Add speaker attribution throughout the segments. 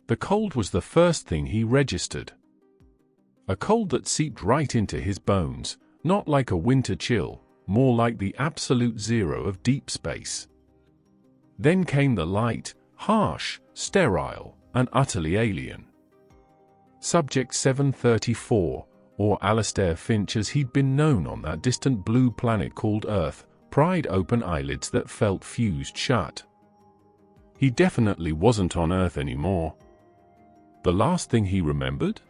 Speaker 1: The cold was the first thing he registered. A cold that seeped right into his bones, not like a winter chill, more like the absolute zero of deep space. Then came the light, harsh, sterile, and utterly alien. Subject 734, or Alastair Finch as he'd been known on that distant blue planet called Earth, pried open eyelids that felt fused shut. He definitely wasn't on Earth anymore. The last thing he remembered?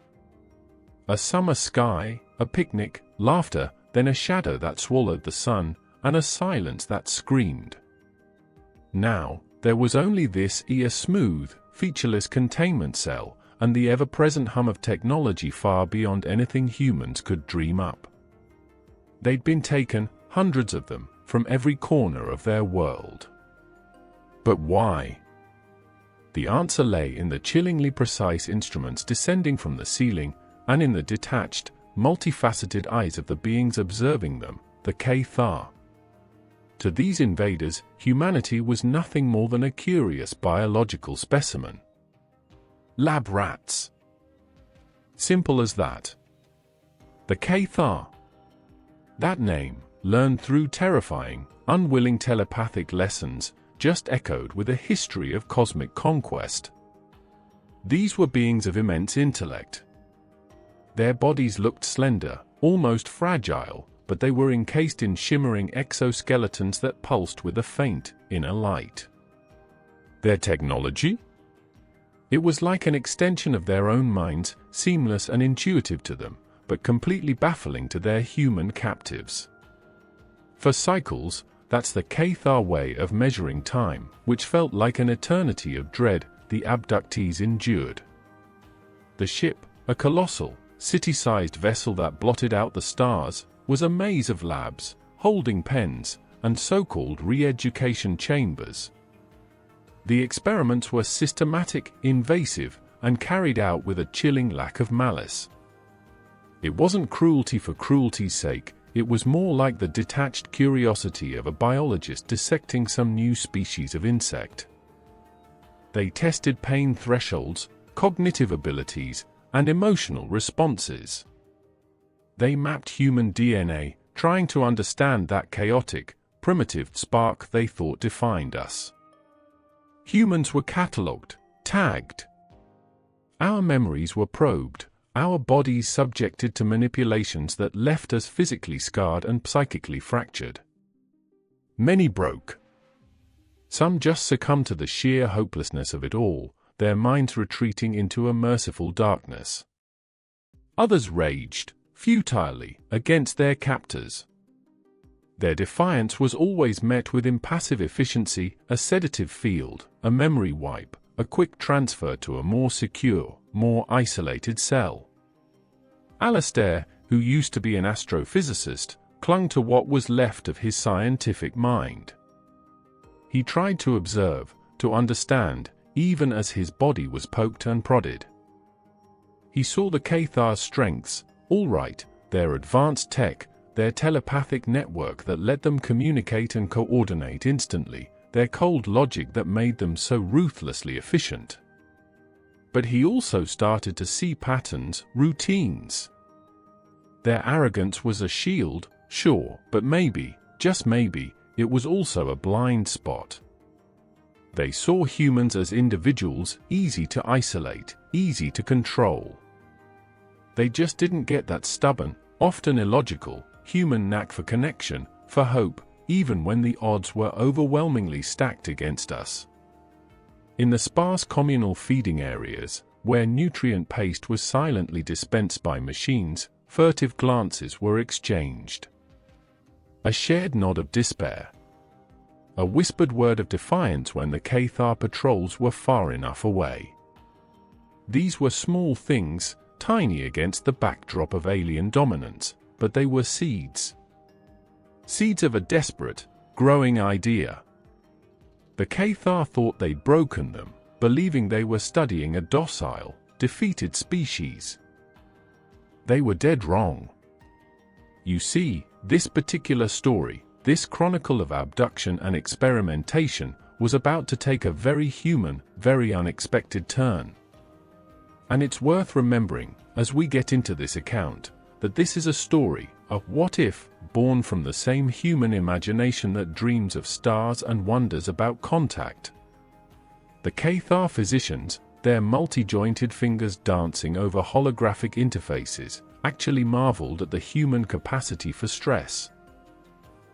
Speaker 1: A summer sky, a picnic, laughter, then a shadow that swallowed the sun, and a silence that screamed. Now, there was only this smooth, featureless containment cell, and the ever-present hum of technology far beyond anything humans could dream up. They'd been taken, hundreds of them, from every corner of their world. But why? The answer lay in the chillingly precise instruments descending from the ceiling, and in the detached, multifaceted eyes of the beings observing them, the Cathar. To these invaders, humanity was nothing more than a curious biological specimen. Lab rats. Simple as that. The Cathar. That name, learned through terrifying, unwilling telepathic lessons, just echoed with a history of cosmic conquest. These were beings of immense intellect. Their bodies looked slender, almost fragile, but they were encased in shimmering exoskeletons that pulsed with a faint, inner light. Their technology? It was like an extension of their own minds, seamless and intuitive to them, but completely baffling to their human captives. For cycles, that's the Cathar way of measuring time, which felt like an eternity of dread the abductees endured. The ship, a colossal, city-sized vessel that blotted out the stars, was a maze of labs, holding pens, and so-called re-education chambers. The experiments were systematic, invasive, and carried out with a chilling lack of malice. It wasn't cruelty for cruelty's sake, it was more like the detached curiosity of a biologist dissecting some new species of insect. They tested pain thresholds, cognitive abilities, and emotional responses. They mapped human DNA, trying to understand that chaotic, primitive spark they thought defined us. Humans were catalogued, tagged. Our memories were probed, our bodies subjected to manipulations that left us physically scarred and psychically fractured. Many broke. Some just succumbed to the sheer hopelessness of it all, their minds retreating into a merciful darkness. Others raged, futilely, against their captors. Their defiance was always met with impassive efficiency, a sedative field, a memory wipe, a quick transfer to a more secure, more isolated cell. Alastair, who used to be an astrophysicist, clung to what was left of his scientific mind. He tried to observe, to understand, even as his body was poked and prodded. He saw the Cathar's strengths, all right, their advanced tech, their telepathic network that let them communicate and coordinate instantly, their cold logic that made them so ruthlessly efficient. But he also started to see patterns, routines. Their arrogance was a shield, sure, but maybe, just maybe, it was also a blind spot. They saw humans as individuals, easy to isolate, easy to control. They just didn't get that stubborn, often illogical, human knack for connection, for hope, even when the odds were overwhelmingly stacked against us. In the sparse communal feeding areas, where nutrient paste was silently dispensed by machines, furtive glances were exchanged. A shared nod of despair. A whispered word of defiance when the Cathar patrols were far enough away. These were small things, tiny against the backdrop of alien dominance, but they were seeds. Seeds of a desperate, growing idea. The Cathar thought they'd broken them, believing they were studying a docile, defeated species. They were dead wrong. You see, this particular story, this chronicle of abduction and experimentation, was about to take a very human, very unexpected turn. And it's worth remembering, as we get into this account, that this is a story, a what if, born from the same human imagination that dreams of stars and wonders about contact. The Cathar physicians, their multi-jointed fingers dancing over holographic interfaces, actually marveled at the human capacity for stress.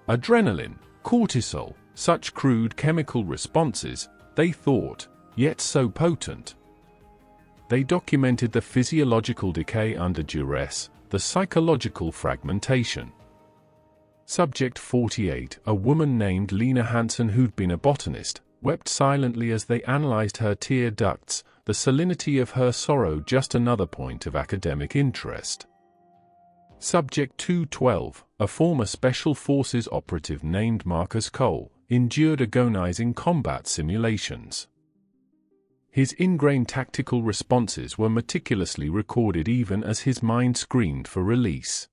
Speaker 1: Adrenaline, cortisol, such crude chemical responses, they thought, yet so potent. They documented the physiological decay under duress, the psychological fragmentation. Subject 48, a woman named Lena Hansen who'd been a botanist, wept silently as they analyzed her tear ducts, the salinity of her sorrow just another point of academic interest. Subject 212, a former Special Forces operative named Marcus Cole, endured agonizing combat simulations. His ingrained tactical responses were meticulously recorded even as his mind screamed for release.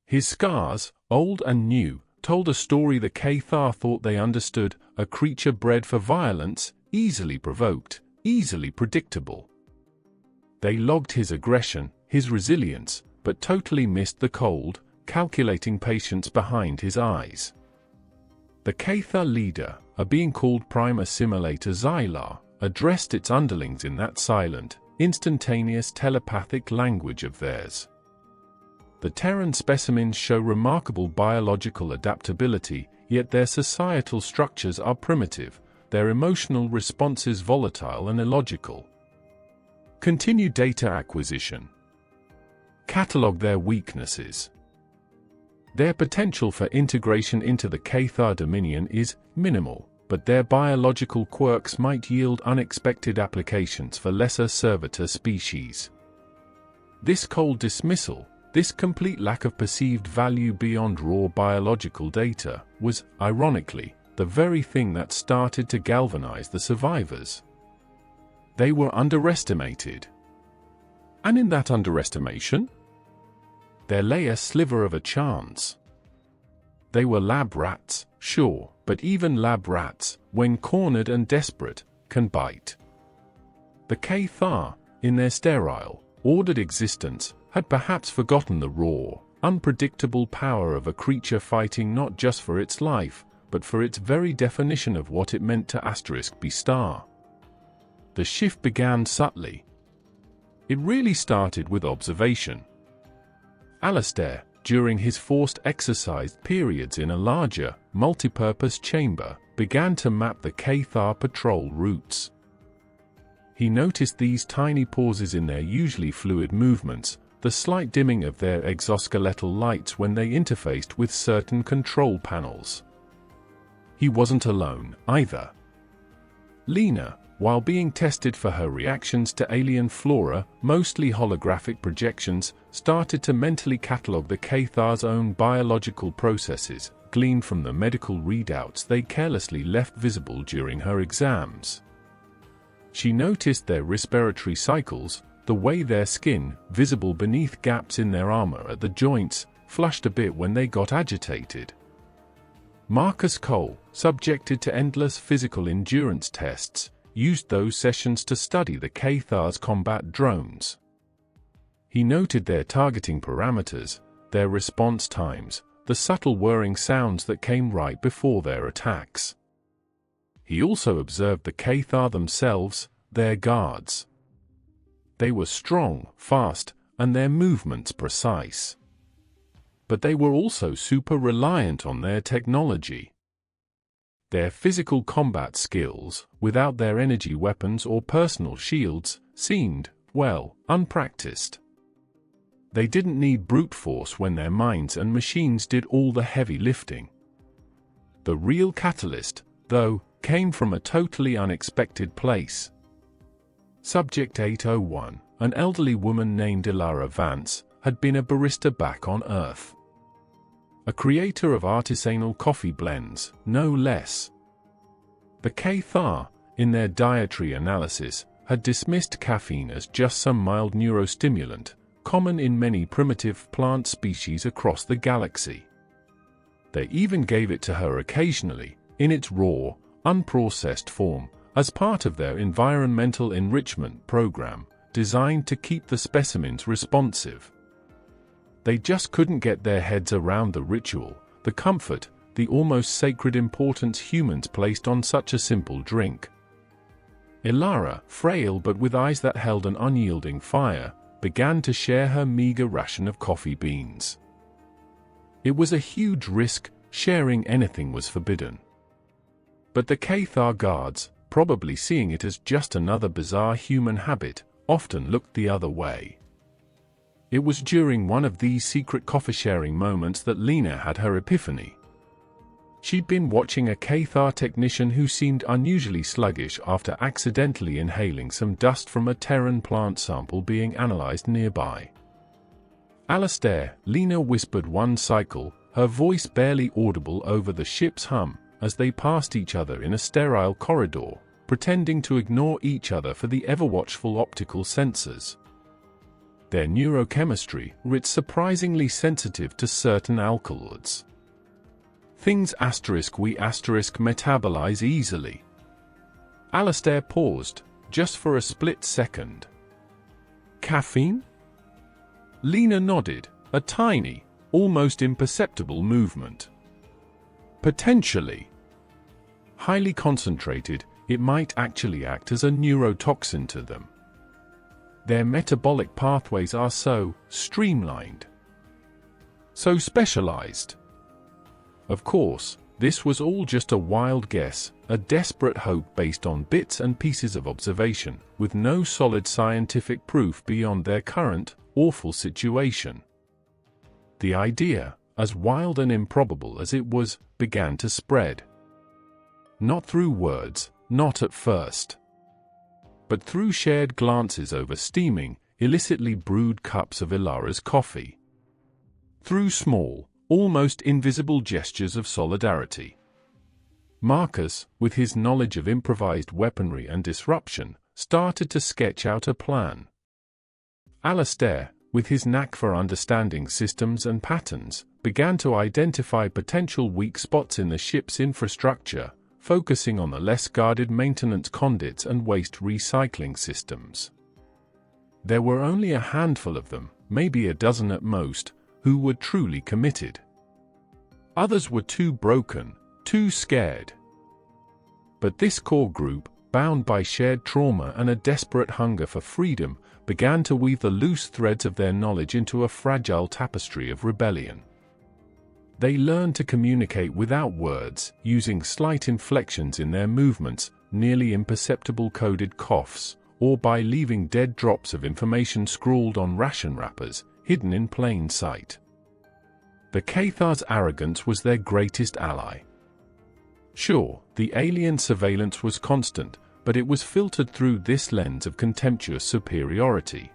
Speaker 1: His scars, old and new, told a story the Cathar thought they understood, a creature bred for violence, easily provoked, easily predictable. They logged his aggression, his resilience, but totally missed the cold, calculating patience behind his eyes. The Cathar leader, a being called Prime Assimilator Xylar, addressed its underlings in that silent, instantaneous telepathic language of theirs. The Terran specimens show remarkable biological adaptability, yet their societal structures are primitive, their emotional responses volatile and illogical. Continue data acquisition. Catalog their weaknesses. Their potential for integration into the Cathar Dominion is minimal, but their biological quirks might yield unexpected applications for lesser servitor species. This cold dismissal, this complete lack of perceived value beyond raw biological data, was, ironically, the very thing that started to galvanize the survivors. They were underestimated. And in that underestimation, there lay a sliver of a chance. They were lab rats, sure, but even lab rats, when cornered and desperate, can bite. The Cathar, in their sterile, ordered existence, had perhaps forgotten the raw, unpredictable power of a creature fighting not just for its life, but for its very definition of what it meant to *be star. The shift began subtly. It really started with observation. Alastair, during his forced exercise periods in a larger, multipurpose chamber, began to map the Cathar patrol routes. He noticed these tiny pauses in their usually fluid movements, the slight dimming of their exoskeletal lights when they interfaced with certain control panels. He wasn't alone, either. Lena, while being tested for her reactions to alien flora, mostly holographic projections, started to mentally catalog the Cathar's own biological processes, gleaned from the medical readouts they carelessly left visible during her exams. She noticed their respiratory cycles, the way their skin, visible beneath gaps in their armor at the joints, flushed a bit when they got agitated. Marcus Cole, subjected to endless physical endurance tests, used those sessions to study the Cathar's combat drones. He noted their targeting parameters, their response times, the subtle whirring sounds that came right before their attacks. He also observed the Cathar themselves, their guards. They were strong, fast, and their movements precise. But they were also super reliant on their technology. Their physical combat skills, without their energy weapons or personal shields, seemed, well, unpracticed. They didn't need brute force when their minds and machines did all the heavy lifting. The real catalyst, though, came from a totally unexpected place. Subject 801, an elderly woman named Ilara Vance, had been a barista back on Earth. A creator of artisanal coffee blends, no less. The Cathar, in their dietary analysis, had dismissed caffeine as just some mild neurostimulant, common in many primitive plant species across the galaxy. They even gave it to her occasionally, in its raw, unprocessed form, as part of their environmental enrichment program, designed to keep the specimens responsive. They just couldn't get their heads around the ritual, the comfort, the almost sacred importance humans placed on such a simple drink. Ilara, frail but with eyes that held an unyielding fire, began to share her meager ration of coffee beans. It was a huge risk, sharing anything was forbidden. But the Cathar guards, probably seeing it as just another bizarre human habit, often looked the other way. It was during one of these secret coffee-sharing moments that Lena had her epiphany. She'd been watching a Cathar technician who seemed unusually sluggish after accidentally inhaling some dust from a Terran plant sample being analyzed nearby. "Alastair," Lena whispered one cycle, her voice barely audible over the ship's hum, as they passed each other in a sterile corridor, pretending to ignore each other for the ever-watchful optical sensors. Their neurochemistry was surprisingly sensitive to certain alkaloids. Things we metabolize easily. Alastair paused, just for a split second. "Caffeine?" Lena nodded, a tiny, almost imperceptible movement. "Potentially. Highly concentrated, it might actually act as a neurotoxin to them. Their metabolic pathways are so streamlined, so specialized." Of course, this was all just a wild guess, a desperate hope based on bits and pieces of observation, with no solid scientific proof beyond their current, awful situation. The idea, as wild and improbable as it was, began to spread. Not through words, not at first, but through shared glances over steaming, illicitly brewed cups of Ilara's coffee. Through small, almost invisible gestures of solidarity. Marcus, with his knowledge of improvised weaponry and disruption, started to sketch out a plan. Alastair, with his knack for understanding systems and patterns, began to identify potential weak spots in the ship's infrastructure, focusing on the less guarded maintenance conduits and waste recycling systems. There were only a handful of them, maybe a dozen at most, who were truly committed. Others were too broken, too scared. But this core group, bound by shared trauma and a desperate hunger for freedom, began to weave the loose threads of their knowledge into a fragile tapestry of rebellion. They learned to communicate without words, using slight inflections in their movements, nearly imperceptible coded coughs, or by leaving dead drops of information scrawled on ration wrappers, hidden in plain sight. The Cathar's arrogance was their greatest ally. Sure, the alien surveillance was constant, but it was filtered through this lens of contemptuous superiority.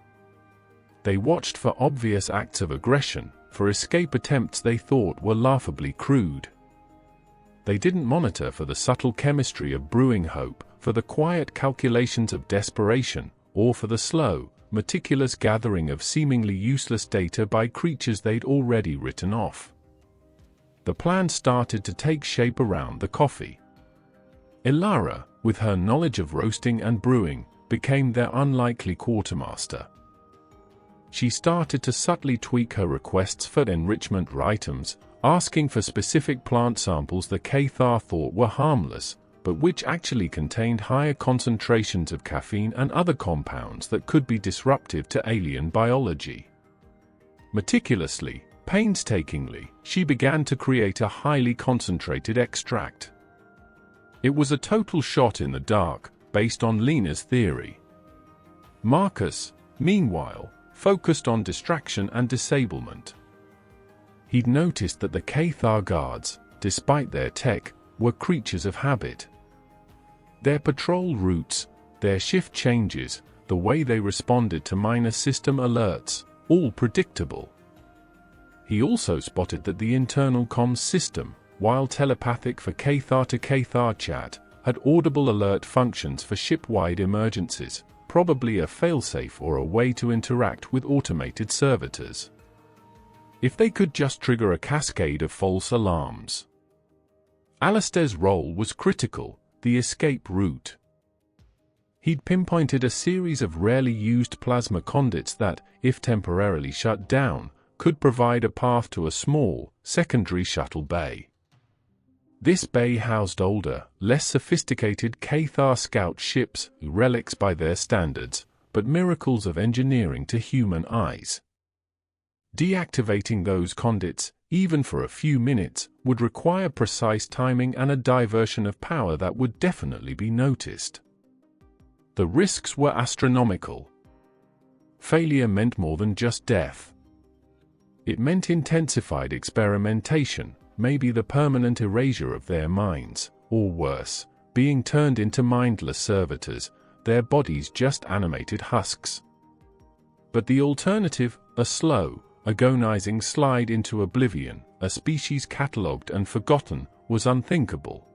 Speaker 1: They watched for obvious acts of aggression, for escape attempts they thought were laughably crude. They didn't monitor for the subtle chemistry of brewing hope, for the quiet calculations of desperation, or for the slow, meticulous gathering of seemingly useless data by creatures they'd already written off. The plan started to take shape around the coffee. Ilara, with her knowledge of roasting and brewing, became their unlikely quartermaster. She started to subtly tweak her requests for enrichment items, asking for specific plant samples the Cathar thought were harmless, but which actually contained higher concentrations of caffeine and other compounds that could be disruptive to alien biology. Meticulously, painstakingly, she began to create a highly concentrated extract. It was a total shot in the dark, based on Lena's theory. Marcus, meanwhile, focused on distraction and disablement. He'd noticed that the Cathar guards, despite their tech, were creatures of habit. Their patrol routes, their shift changes, the way they responded to minor system alerts, all predictable. He also spotted that the internal comms system, while telepathic for Cathar to Cathar chat, had audible alert functions for ship-wide emergencies, probably a failsafe or a way to interact with automated servitors. If they could just trigger a cascade of false alarms. Alastair's role was critical, the escape route. He'd pinpointed a series of rarely used plasma conduits that, if temporarily shut down, could provide a path to a small, secondary shuttle bay. This bay housed older, less sophisticated Cathar scout ships, relics by their standards, but miracles of engineering to human eyes. Deactivating those conduits, even for a few minutes, would require precise timing and a diversion of power that would definitely be noticed. The risks were astronomical. Failure meant more than just death. It meant intensified experimentation, maybe the permanent erasure of their minds, or worse, being turned into mindless servitors, their bodies just animated husks. But the alternative, a slow, agonizing slide into oblivion, a species catalogued and forgotten, was unthinkable.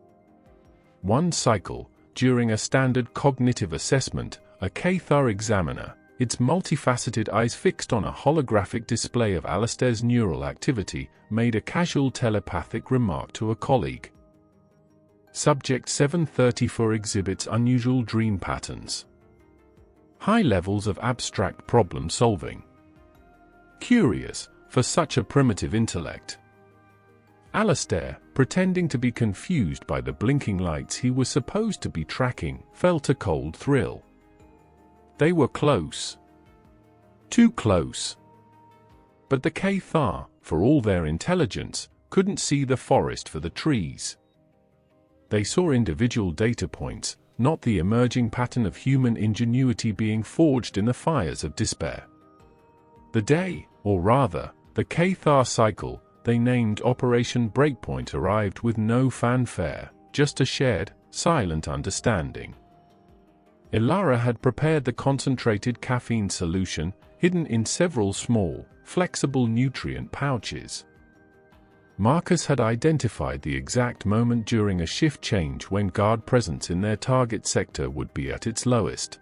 Speaker 1: One cycle, during a standard cognitive assessment, a Cathar examiner, its multifaceted eyes fixed on a holographic display of Alistair's neural activity, made a casual telepathic remark to a colleague. Subject 734 exhibits unusual dream patterns. High levels of abstract problem solving. Curious, for such a primitive intellect. Alistair, pretending to be confused by the blinking lights he was supposed to be tracking, felt a cold thrill. They were close. Too close. But the Cathar, for all their intelligence, couldn't see the forest for the trees. They saw individual data points, not the emerging pattern of human ingenuity being forged in the fires of despair. The day, or rather, the Cathar cycle, they named Operation Breakpoint, arrived with no fanfare, just a shared, silent understanding. Ilara had prepared the concentrated caffeine solution, hidden in several small, flexible nutrient pouches. Marcus had identified the exact moment during a shift change when guard presence in their target sector would be at its lowest.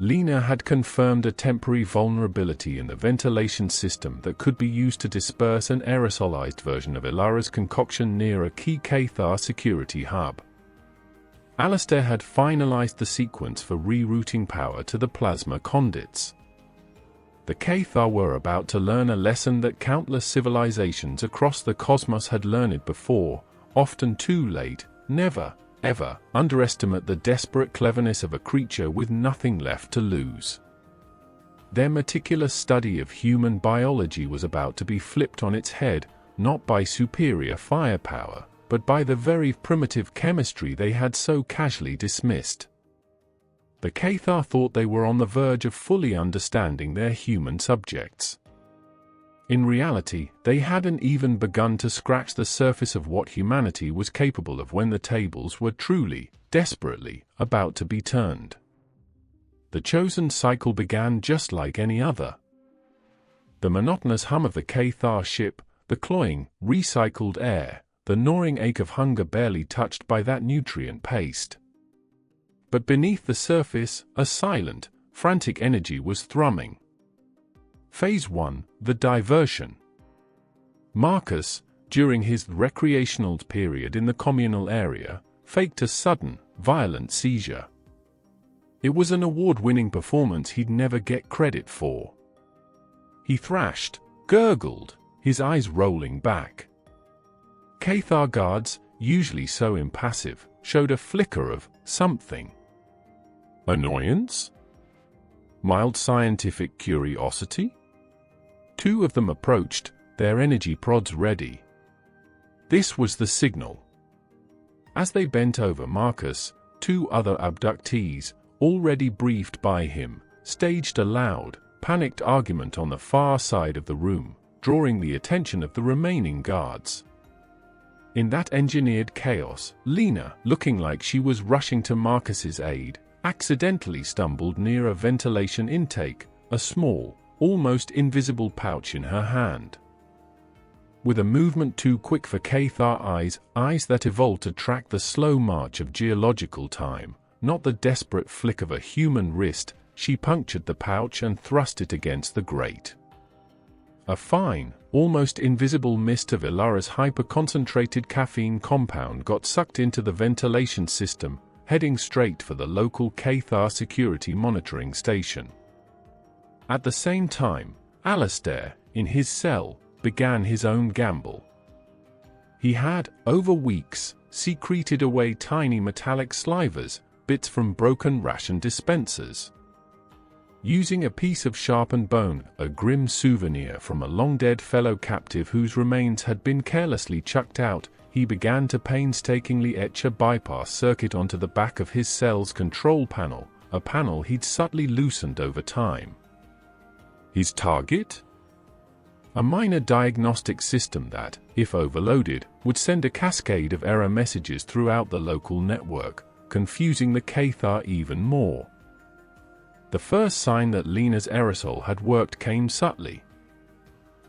Speaker 1: Lena had confirmed a temporary vulnerability in the ventilation system that could be used to disperse an aerosolized version of Ilara's concoction near a key Cathar security hub. Alistair had finalized the sequence for rerouting power to the plasma conduits. The Cathar were about to learn a lesson that countless civilizations across the cosmos had learned before, often too late. Never, ever, underestimate the desperate cleverness of a creature with nothing left to lose. Their meticulous study of human biology was about to be flipped on its head, not by superior firepower, but by the very primitive chemistry they had so casually dismissed. The Cathar thought they were on the verge of fully understanding their human subjects. In reality, they hadn't even begun to scratch the surface of what humanity was capable of when the tables were truly, desperately, about to be turned. The chosen cycle began just like any other. The monotonous hum of the Cathar ship, the cloying, recycled air, the gnawing ache of hunger barely touched by that nutrient paste. But beneath the surface, a silent, frantic energy was thrumming. Phase 1, the diversion. Marcus, during his recreational period in the communal area, faked a sudden, violent seizure. It was an award-winning performance he'd never get credit for. He thrashed, gurgled, his eyes rolling back. Cathar guards, usually so impassive, showed a flicker of something. Annoyance? Mild scientific curiosity? Two of them approached, their energy prods ready. This was the signal. As they bent over Marcus, two other abductees, already briefed by him, staged a loud, panicked argument on the far side of the room, drawing the attention of the remaining guards. In that engineered chaos, Lena, looking like she was rushing to Marcus's aid, accidentally stumbled near a ventilation intake, a small, almost invisible pouch in her hand. With a movement too quick for Cathar eyes that evolved to track the slow march of geological time, not the desperate flick of a human wrist, she punctured the pouch and thrust it against the grate. A fine, almost invisible mist of Ilara's hyper-concentrated caffeine compound got sucked into the ventilation system, heading straight for the local Cathar security monitoring station. At the same time, Alastair, in his cell, began his own gamble. He had, over weeks, secreted away tiny metallic slivers, bits from broken ration dispensers. Using a piece of sharpened bone, a grim souvenir from a long-dead fellow captive whose remains had been carelessly chucked out, he began to painstakingly etch a bypass circuit onto the back of his cell's control panel, a panel he'd subtly loosened over time. His target? A minor diagnostic system that, if overloaded, would send a cascade of error messages throughout the local network, confusing the Cathar even more. The first sign that Lena's aerosol had worked came subtly.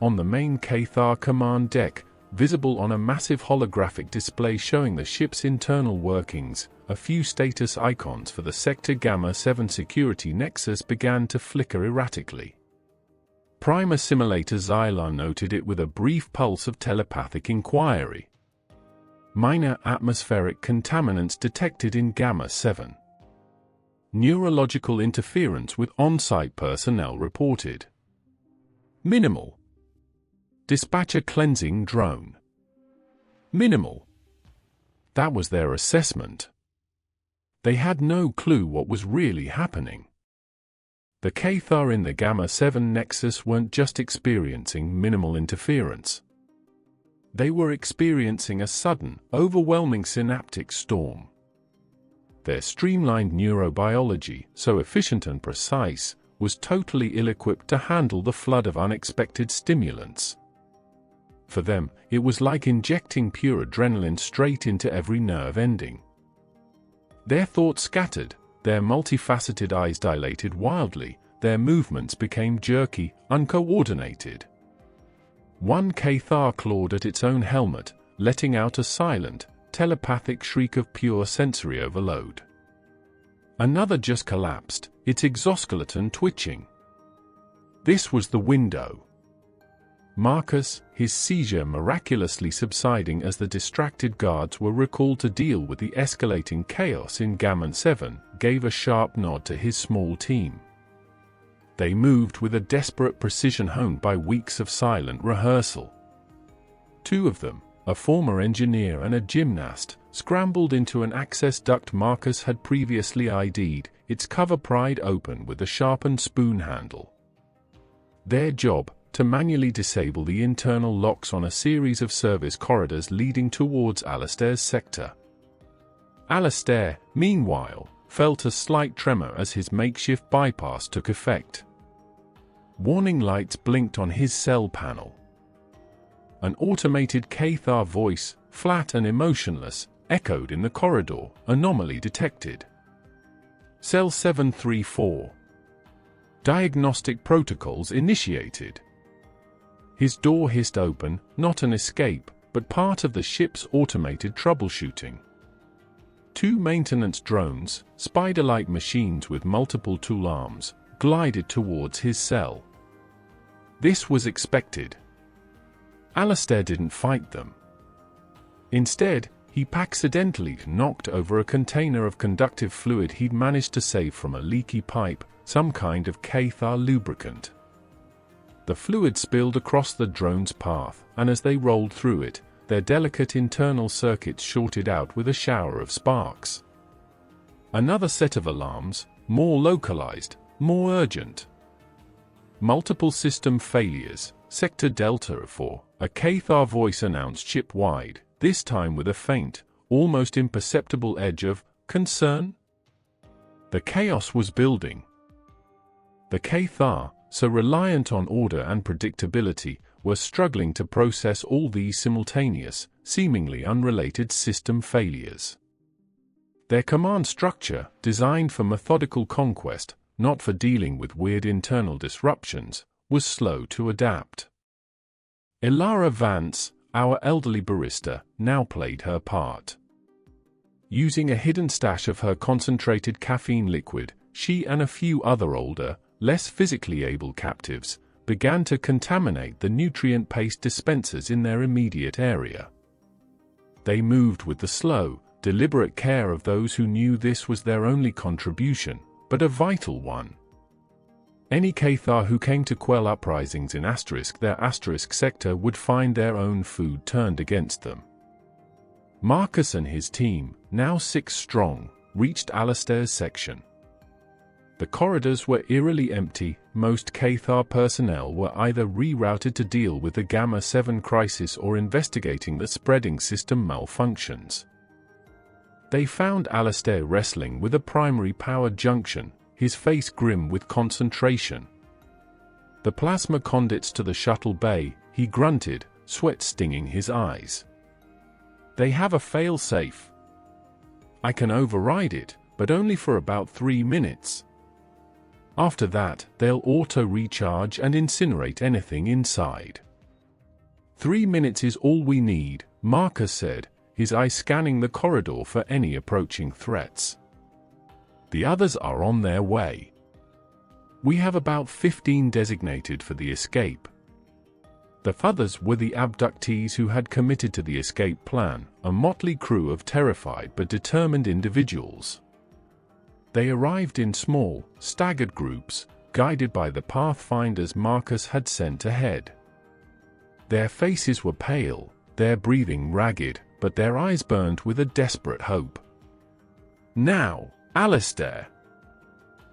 Speaker 1: On the main Cathar command deck, visible on a massive holographic display showing the ship's internal workings, a few status icons for the Sector Gamma 7 security nexus began to flicker erratically. Prime Assimilator Xylar noted it with a brief pulse of telepathic inquiry. Minor atmospheric contaminants detected in Gamma 7. Neurological interference with on-site personnel reported. Minimal. Dispatcher cleansing drone. Minimal. That was their assessment. They had no clue what was really happening. The Cathar in the Gamma 7 Nexus weren't just experiencing minimal interference. They were experiencing a sudden, overwhelming synaptic storm. Their streamlined neurobiology, so efficient and precise, was totally ill-equipped to handle the flood of unexpected stimulants. For them, it was like injecting pure adrenaline straight into every nerve ending. Their thoughts scattered, their multifaceted eyes dilated wildly, their movements became jerky, uncoordinated. One Cathar clawed at its own helmet, letting out a silent, telepathic shriek of pure sensory overload. Another just collapsed, its exoskeleton twitching. This was the window. Marcus, his seizure miraculously subsiding as the distracted guards were recalled to deal with the escalating chaos in Gamma 7, gave a sharp nod to his small team. They moved with a desperate precision honed by weeks of silent rehearsal. Two of them, a former engineer and a gymnast, scrambled into an access duct Marcus had previously ID'd, its cover pried open with a sharpened spoon handle. Their job, to manually disable the internal locks on a series of service corridors leading towards Alastair's sector. Alastair, meanwhile, felt a slight tremor as his makeshift bypass took effect. Warning lights blinked on his cell panel. An automated Cathar voice, flat and emotionless, echoed in the corridor, anomaly detected. Cell 734. Diagnostic protocols initiated. His door hissed open, not an escape, but part of the ship's automated troubleshooting. Two maintenance drones, spider-like machines with multiple tool arms, glided towards his cell. This was expected. Alastair didn't fight them. Instead, he accidentally knocked over a container of conductive fluid he'd managed to save from a leaky pipe, some kind of Cathar lubricant. The fluid spilled across the drone's path, and as they rolled through it, their delicate internal circuits shorted out with a shower of sparks. Another set of alarms, more localized, more urgent. Multiple system failures, Sector Delta 4, a Cathar voice announced ship-wide, this time with a faint, almost imperceptible edge of concern. The chaos was building. The Cathar, so reliant on order and predictability, were struggling to process all these simultaneous, seemingly unrelated system failures. Their command structure, designed for methodical conquest, not for dealing with weird internal disruptions, was slow to adapt. Ilara Vance, our elderly barista, now played her part. Using a hidden stash of her concentrated caffeine liquid, she and a few other older, less physically able captives, began to contaminate the nutrient paste dispensers in their immediate area. They moved with the slow, deliberate care of those who knew this was their only contribution, but a vital one. Any Cathar who came to quell uprisings in their sector would find their own food turned against them. Marcus and his team, now 6 strong, reached Alistair's section. The corridors were eerily empty. Most Cathar personnel were either rerouted to deal with the Gamma-7 crisis or investigating the spreading system malfunctions. They found Alistair wrestling with a primary power junction, his face grim with concentration. The plasma conduits to the shuttle bay, he grunted, sweat stinging his eyes. They have a fail-safe. I can override it, but only for about 3 minutes. After that, they'll auto-recharge and incinerate anything inside. 3 minutes is all we need, Marcus said, his eye scanning the corridor for any approaching threats. The others are on their way. We have about 15 designated for the escape. The others were the abductees who had committed to the escape plan, a motley crew of terrified but determined individuals. They arrived in small, staggered groups, guided by the pathfinders Marcus had sent ahead. Their faces were pale, their breathing ragged, but their eyes burned with a desperate hope. Now, Alistair!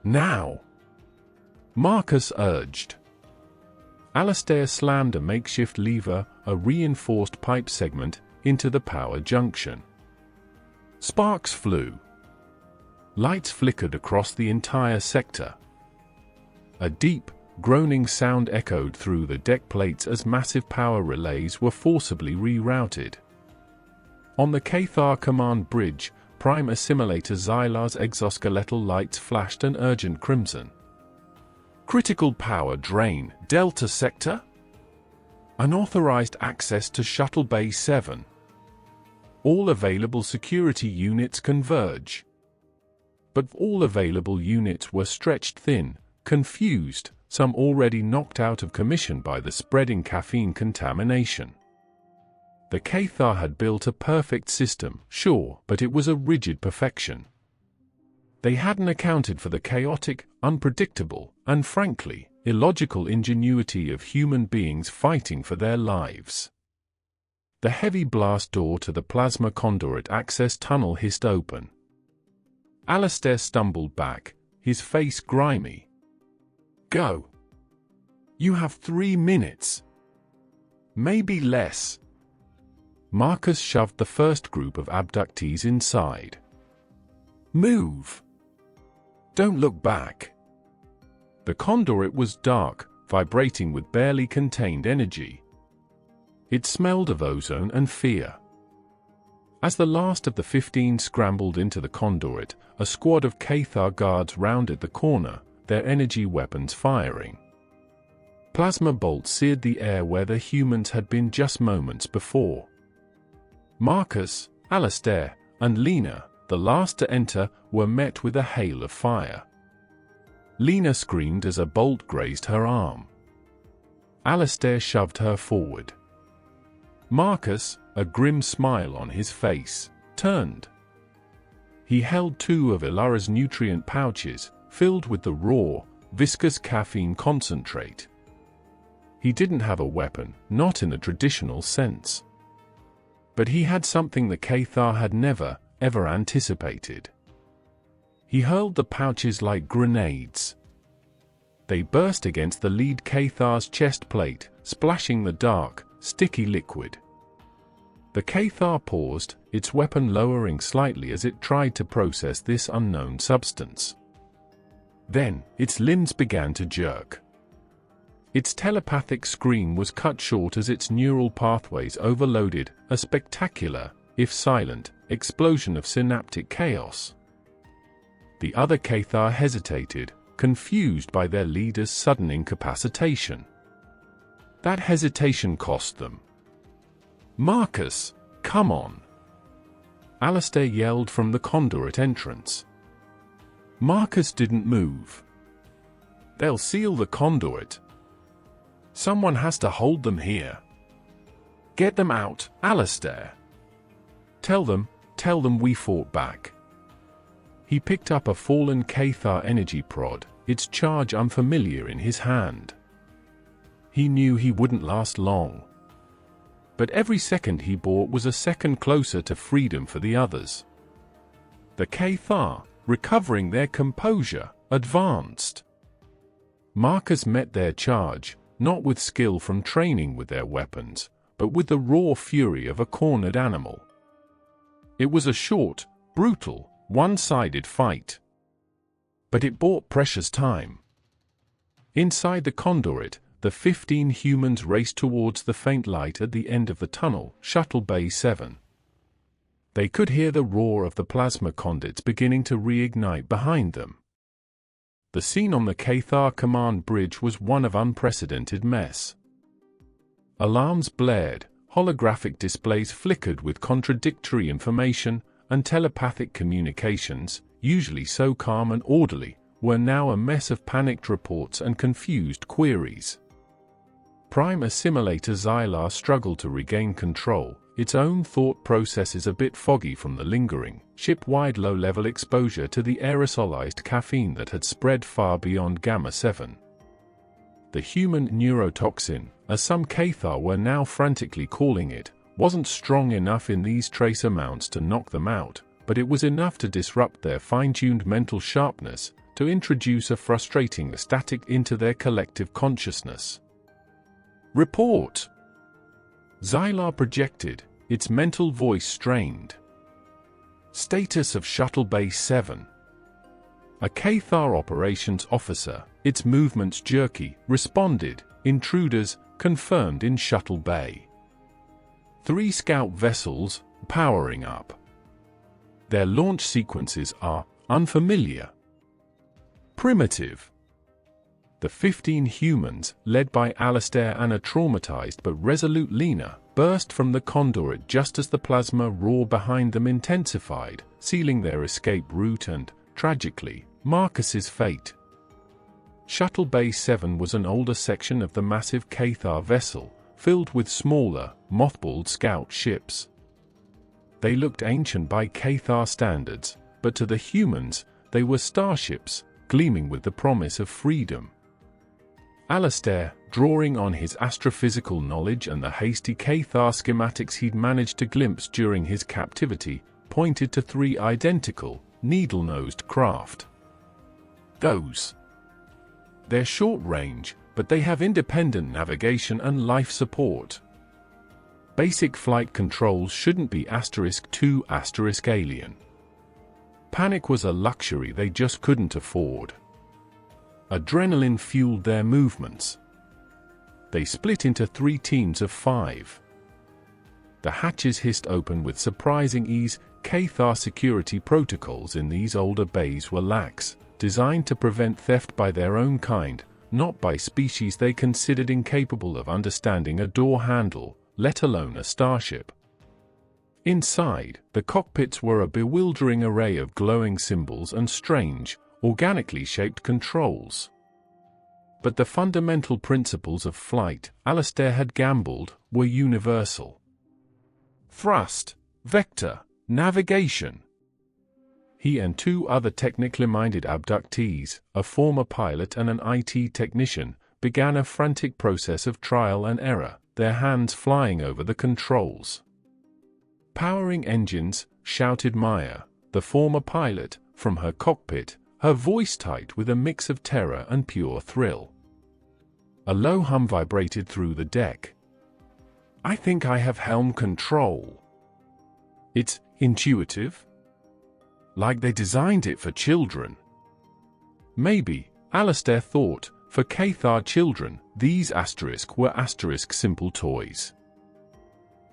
Speaker 1: Now! Marcus urged. Alistair slammed a makeshift lever, a reinforced pipe segment, into the power junction. Sparks flew. Lights flickered across the entire sector. A deep, groaning sound echoed through the deck plates as massive power relays were forcibly rerouted. On the Cathar command bridge, Prime Assimilator Xylar's exoskeletal lights flashed an urgent crimson. Critical power drain, Delta Sector? Unauthorized access to Shuttle Bay 7. All available security units converge. But all available units were stretched thin, confused, some already knocked out of commission by the spreading caffeine contamination. The Cathar had built a perfect system, sure, but it was a rigid perfection. They hadn't accounted for the chaotic, unpredictable, and frankly, illogical ingenuity of human beings fighting for their lives. The heavy blast door to the plasma conduit access tunnel hissed open. Alistair stumbled back, his face grimy. Go. You have 3 minutes. Maybe less. Marcus shoved the first group of abductees inside. Move. Don't look back. The conduit was dark, vibrating with barely contained energy. It smelled of ozone and fear. As the last of the 15 scrambled into the conduit, a squad of Cathar guards rounded the corner, their energy weapons firing. Plasma bolts seared the air where the humans had been just moments before. Marcus, Alistair, and Lena, the last to enter, were met with a hail of fire. Lena screamed as a bolt grazed her arm. Alistair shoved her forward. Marcus, a grim smile on his face, turned. He held 2 of Ilara's nutrient pouches, filled with the raw, viscous caffeine concentrate. He didn't have a weapon, not in the traditional sense. But he had something the Cathar had never, ever anticipated. He hurled the pouches like grenades. They burst against the lead Cathar's chest plate, splashing the dark, sticky liquid. The Cathar paused, its weapon lowering slightly as it tried to process this unknown substance. Then, its limbs began to jerk. Its telepathic scream was cut short as its neural pathways overloaded, a spectacular, if silent, explosion of synaptic chaos. The other Cathar hesitated, confused by their leader's sudden incapacitation. That hesitation cost them. Marcus, come on! Alistair yelled from the conduit entrance. Marcus didn't move. They'll seal the conduit. Someone has to hold them here. Get them out, Alistair. Tell them, Tell them we fought back." He picked up a fallen Cathar energy prod, its charge unfamiliar in his hand. He knew he wouldn't last long. But every second he bought was a second closer to freedom for the others. The Cathar, recovering their composure, advanced. Marcus met their charge, not with skill from training with their weapons, but with the raw fury of a cornered animal. It was a short, brutal, one-sided fight. But it bought precious time. Inside the conduit, the 15 humans raced towards the faint light at the end of the tunnel, Shuttle Bay 7. They could hear the roar of the plasma conduits beginning to reignite behind them. The scene on the Cathar command bridge was one of unprecedented mess. Alarms blared, holographic displays flickered with contradictory information, and telepathic communications, usually so calm and orderly, were now a mess of panicked reports and confused queries. Prime Assimilator Xylar struggled to regain control, its own thought processes a bit foggy from the lingering, ship-wide low-level exposure to the aerosolized caffeine that had spread far beyond Gamma-7. The human neurotoxin, as some Cathar were now frantically calling it, wasn't strong enough in these trace amounts to knock them out, but it was enough to disrupt their fine-tuned mental sharpness, to introduce a frustrating static into their collective consciousness. "Report!" Xylar projected, its mental voice strained. "Status of Shuttle Bay 7. A Cathar operations officer, its movements jerky, responded, "Intruders, confirmed in Shuttle Bay. 3 scout vessels, powering up. Their launch sequences are unfamiliar. Primitive." The 15 humans, led by Alistair and a traumatized but resolute Lena, burst from the conduit just as the plasma roar behind them intensified, sealing their escape route and, tragically, Marcus's fate. Shuttle Bay 7 was an older section of the massive Cathar vessel, filled with smaller, mothballed scout ships. They looked ancient by Cathar standards, but to the humans, they were starships, gleaming with the promise of freedom. Alistair, drawing on his astrophysical knowledge and the hasty Cathar schematics he'd managed to glimpse during his captivity, pointed to 3 identical, needle-nosed craft. "Those. They're short-range, but they have independent navigation and life support. Basic flight controls shouldn't be *2*alien. Panic was a luxury they just couldn't afford." Adrenaline fueled their movements. They split into 3 teams of 5. The hatches hissed open with surprising ease. Cathar security protocols in these older bays were lax, designed to prevent theft by their own kind, not by species they considered incapable of understanding a door handle, let alone a starship. Inside, the cockpits were a bewildering array of glowing symbols and strange, organically shaped controls. But the fundamental principles of flight, Alistair had gambled, were universal. Thrust, vector, navigation. He and 2 other technically minded abductees, a former pilot and an IT technician, began a frantic process of trial and error, their hands flying over the controls. "Powering engines," shouted Maya, the former pilot, from her cockpit, her voice tight with a mix of terror and pure thrill. A low hum vibrated through the deck. "I think I have helm control." "It's intuitive? Like they designed it for children." Maybe, Alistair thought, for Cathar children, these were simple toys.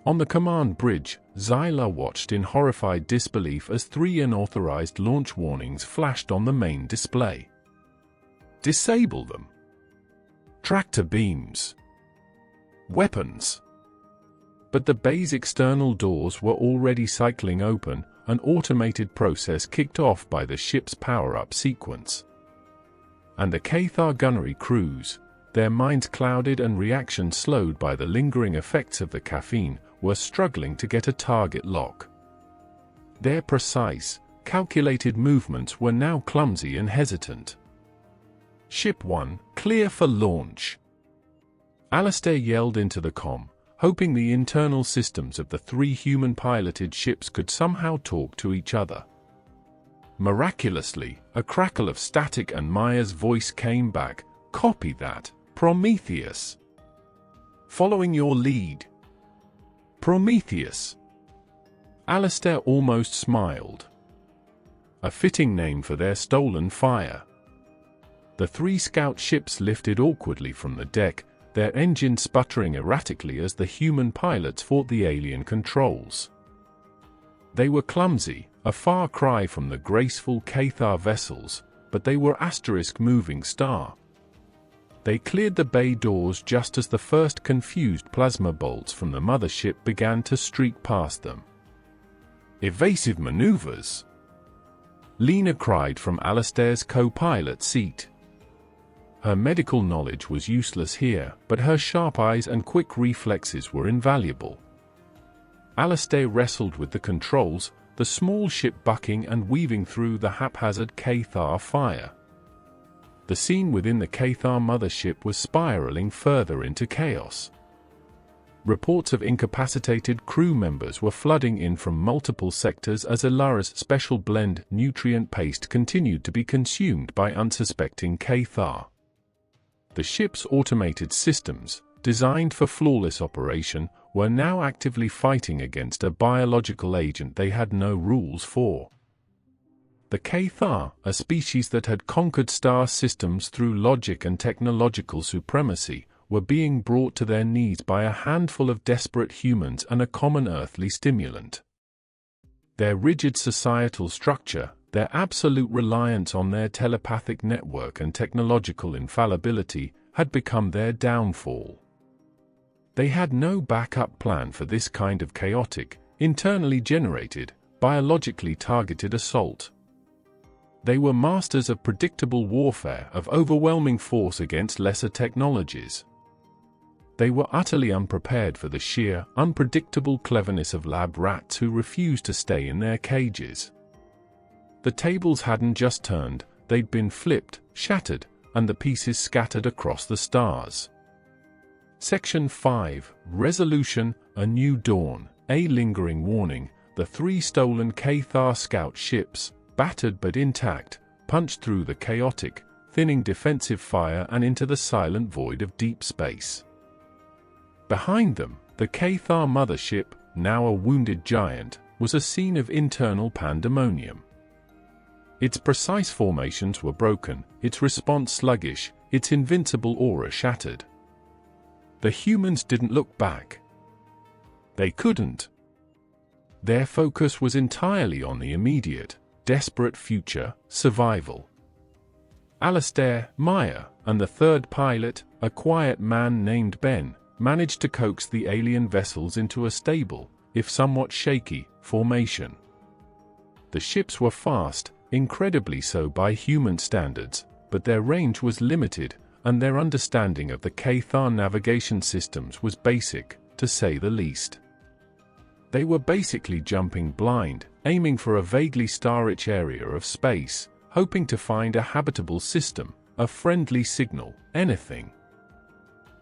Speaker 1: On the command bridge, Xylar watched in horrified disbelief as 3 unauthorized launch warnings flashed on the main display. "Disable them. Tractor beams. Weapons." But the bay's external doors were already cycling open, an automated process kicked off by the ship's power-up sequence. And the Cathar gunnery crews, their minds clouded and reaction slowed by the lingering effects of the caffeine, were struggling to get a target lock. Their precise, calculated movements were now clumsy and hesitant. Ship 1, clear for launch. Alistair yelled into the comm, hoping the internal systems of the 3 human-piloted ships could somehow talk to each other. Miraculously, a crackle of static and Maya's voice came back. "Copy that, Prometheus. Following your lead." Prometheus. Alistair almost smiled. A fitting name for their stolen fire. The 3 scout ships lifted awkwardly from the deck, their engines sputtering erratically as the human pilots fought the alien controls. They were clumsy, a far cry from the graceful Cathar vessels, but they were *moving star. They cleared the bay doors just as the first confused plasma bolts from the mothership began to streak past them. "Evasive maneuvers!" Lena cried from Alistair's co-pilot seat. Her medical knowledge was useless here, but her sharp eyes and quick reflexes were invaluable. Alistair wrestled with the controls, the small ship bucking and weaving through the haphazard Cathar fire. The scene within the Cathar mothership was spiraling further into chaos. Reports of incapacitated crew members were flooding in from multiple sectors as Ilara's special blend nutrient paste continued to be consumed by unsuspecting Cathar. The ship's automated systems, designed for flawless operation, were now actively fighting against a biological agent they had no rules for. The Cathar, a species that had conquered star systems through logic and technological supremacy, were being brought to their knees by a handful of desperate humans and a common earthly stimulant. Their rigid societal structure, their absolute reliance on their telepathic network and technological infallibility, had become their downfall. They had no backup plan for this kind of chaotic, internally generated, biologically targeted assault. They were masters of predictable warfare, of overwhelming force against lesser technologies. They were utterly unprepared for the sheer, unpredictable cleverness of lab rats who refused to stay in their cages. The tables hadn't just turned, they'd been flipped, shattered, and the pieces scattered across the stars. Section 5, Resolution, A New Dawn, a lingering warning. The 3 stolen Cathar scout ships, battered but intact, punched through the chaotic, thinning defensive fire and into the silent void of deep space. Behind them, the Cathar mothership, now a wounded giant, was a scene of internal pandemonium. Its precise formations were broken, its response sluggish, its invincible aura shattered. The humans didn't look back. They couldn't. Their focus was entirely on the immediate, desperate future, survival. Alistair, Maya, and the 3rd pilot, a quiet man named Ben, managed to coax the alien vessels into a stable, if somewhat shaky, formation. The ships were fast, incredibly so by human standards, but their range was limited, and their understanding of the Cathar navigation systems was basic, to say the least. They were basically jumping blind, aiming for a vaguely star-rich area of space, hoping to find a habitable system, a friendly signal, anything.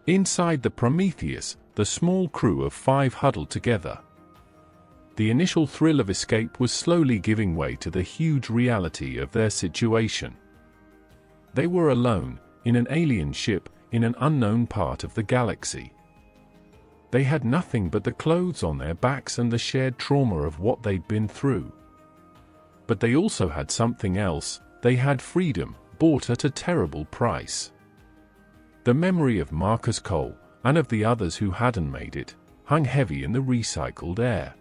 Speaker 1: Inside the Prometheus, the small crew of 5 huddled together. The initial thrill of escape was slowly giving way to the huge reality of their situation. They were alone, in an alien ship, in an unknown part of the galaxy. They had nothing but the clothes on their backs and the shared trauma of what they'd been through. But they also had something else. They had freedom, bought at a terrible price. The memory of Marcus Cole, and of the others who hadn't made it, hung heavy in the recycled air.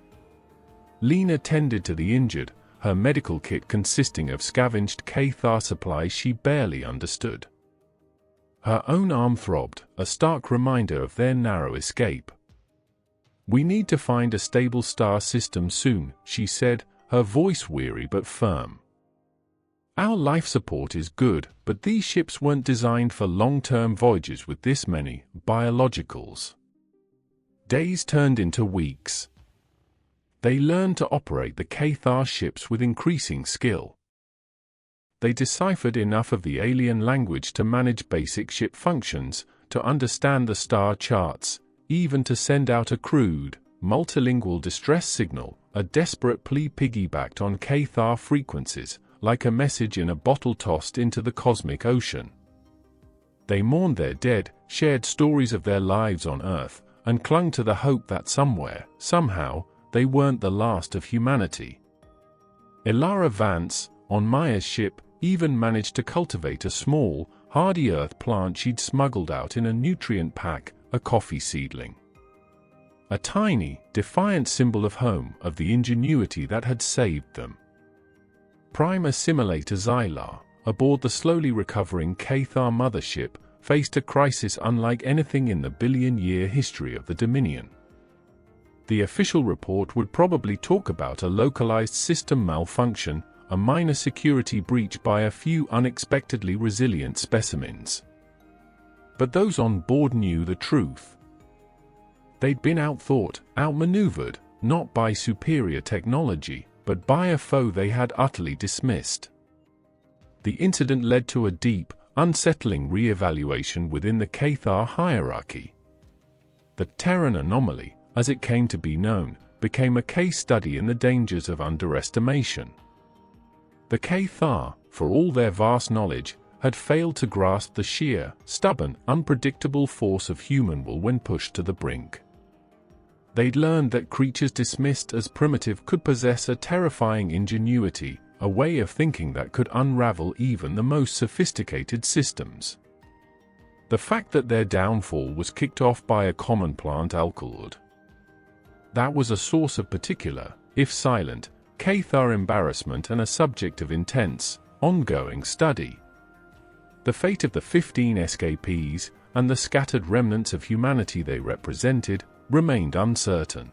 Speaker 1: Lena tended to the injured, her medical kit consisting of scavenged Cathar supplies she barely understood. Her own arm throbbed, a stark reminder of their narrow escape. "We need to find a stable star system soon," she said, her voice weary but firm. "Our life support is good, but these ships weren't designed for long-term voyages with this many biologicals." Days turned into weeks. They learned to operate the Cathar ships with increasing skill. They deciphered enough of the alien language to manage basic ship functions, to understand the star charts, even to send out a crude, multilingual distress signal, a desperate plea piggybacked on Cathar frequencies, like a message in a bottle tossed into the cosmic ocean. They mourned their dead, shared stories of their lives on Earth, and clung to the hope that somewhere, somehow, they weren't the last of humanity. Elara Vance, on Maya's ship, even managed to cultivate a small, hardy earth plant she'd smuggled out in a nutrient pack, a coffee seedling. A tiny, defiant symbol of home, of the ingenuity that had saved them. Prime Assimilator Xylar, aboard the slowly recovering Cathar mothership, faced a crisis unlike anything in the billion-year history of the Dominion. The official report would probably talk about a localized system malfunction, a minor security breach by a few unexpectedly resilient specimens. But those on board knew the truth. They'd been outthought, outmaneuvered, not by superior technology, but by a foe they had utterly dismissed. The incident led to a deep, unsettling re-evaluation within the Cathar hierarchy. The Terran anomaly, as it came to be known, became a case study in the dangers of underestimation. The Cathar, for all their vast knowledge, had failed to grasp the sheer, stubborn, unpredictable force of human will when pushed to the brink. They'd learned that creatures dismissed as primitive could possess a terrifying ingenuity, a way of thinking that could unravel even the most sophisticated systems. The fact that their downfall was kicked off by a common plant alkaloid. That was a source of particular, if silent, Cathar embarrassment and a subject of intense, ongoing study. The fate of the 15 escapees, and the scattered remnants of humanity they represented, remained uncertain.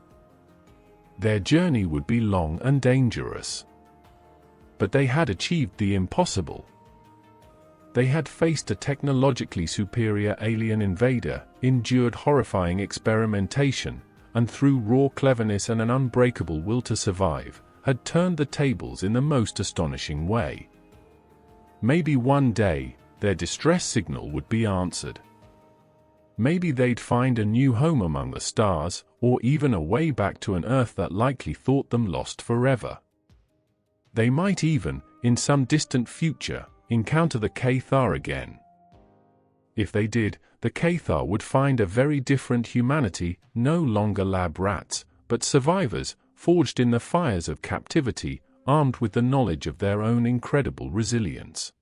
Speaker 1: Their journey would be long and dangerous. But they had achieved the impossible. They had faced a technologically superior alien invader, endured horrifying experimentation, and through raw cleverness and an unbreakable will to survive, had turned the tables in the most astonishing way. Maybe one day, their distress signal would be answered. Maybe they'd find a new home among the stars, or even a way back to an Earth that likely thought them lost forever. They might even, in some distant future, encounter the Cathar again. If they did, the Cathar would find a very different humanity, no longer lab rats, but survivors, forged in the fires of captivity, armed with the knowledge of their own incredible resilience.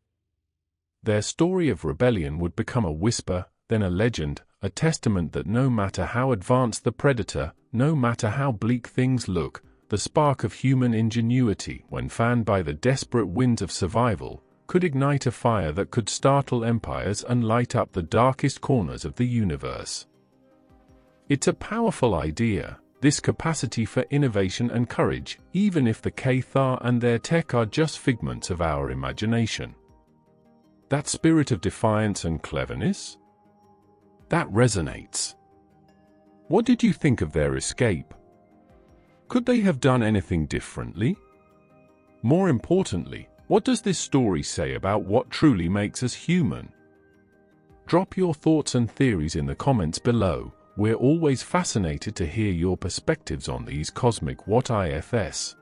Speaker 1: Their story of rebellion would become a whisper, then a legend, a testament that no matter how advanced the predator, no matter how bleak things look, the spark of human ingenuity, when fanned by the desperate winds of survival, could ignite a fire that could startle empires and light up the darkest corners of the universe. It's a powerful idea, this capacity for innovation and courage, even if the Cathar and their tech are just figments of our imagination. That spirit of defiance and cleverness? That resonates. What did you think of their escape? Could they have done anything differently? More importantly, what does this story say about what truly makes us human? Drop your thoughts and theories in the comments below. We're always fascinated to hear your perspectives on these cosmic what ifs.